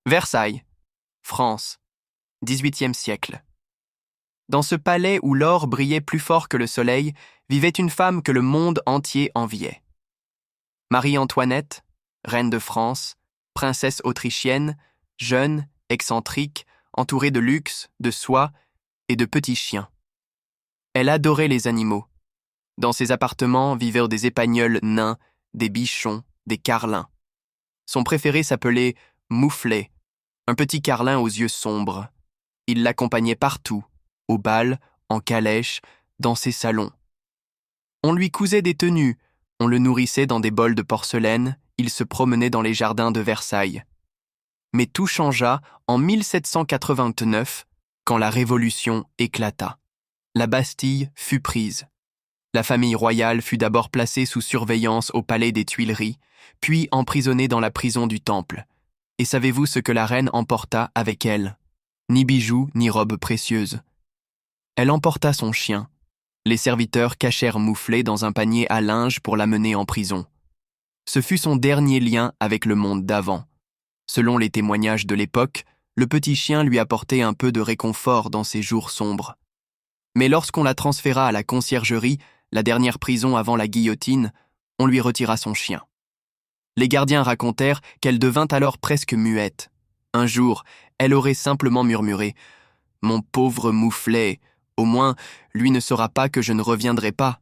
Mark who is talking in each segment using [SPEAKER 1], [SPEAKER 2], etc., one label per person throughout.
[SPEAKER 1] Versailles, France, XVIIIe siècle. Dans ce palais où l'or brillait plus fort que le soleil, vivait une femme que le monde entier enviait. Marie-Antoinette, reine de France, princesse autrichienne, jeune, excentrique, entourée de luxe, de soie et de petits chiens. Elle adorait les animaux. Dans ses appartements vivaient des épagnols nains, des bichons, des carlins. Son préféré s'appelait Mouflet, un petit carlin aux yeux sombres. Il l'accompagnait partout, au bal, en calèche, dans ses salons. On lui cousait des tenues, on le nourrissait dans des bols de porcelaine, il se promenait dans les jardins de Versailles. Mais tout changea en 1789, quand la Révolution éclata. La Bastille fut prise. La famille royale fut d'abord placée sous surveillance au palais des Tuileries, puis emprisonnée dans la prison du Temple. Et savez-vous ce que la reine emporta avec elle? Ni bijoux, ni robes précieuses. Elle emporta son chien. Les serviteurs cachèrent Mouflet dans un panier à linge pour l'amener en prison. Ce fut son dernier lien avec le monde d'avant. Selon les témoignages de l'époque, le petit chien lui apportait un peu de réconfort dans ses jours sombres. Mais lorsqu'on la transféra à la conciergerie, la dernière prison avant la guillotine, on lui retira son chien. Les gardiens racontèrent qu'elle devint alors presque muette. Un jour, elle aurait simplement murmuré « Mon pauvre Mouflet, au moins, lui ne saura pas que je ne reviendrai pas. »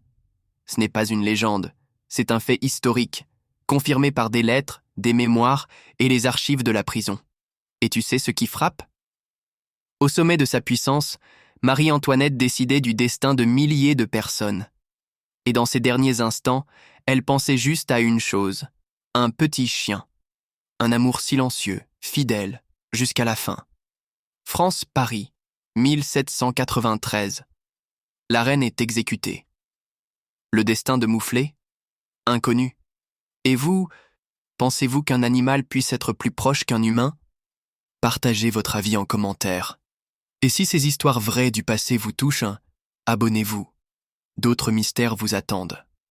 [SPEAKER 1] Ce n'est pas une légende, c'est un fait historique, confirmé par des lettres, des mémoires et les archives de la prison. Et tu sais ce qui frappe? Au sommet de sa puissance, Marie-Antoinette décidait du destin de milliers de personnes. Et dans ces derniers instants, elle pensait juste à une chose, un petit chien. Un amour silencieux, fidèle, jusqu'à la fin. France-Paris, 1793. La reine est exécutée. Le destin de Mouflet? Inconnu. Et vous, pensez-vous qu'un animal puisse être plus proche qu'un humain? Partagez votre avis en commentaire. Et si ces histoires vraies du passé vous touchent, abonnez-vous. D'autres mystères vous attendent.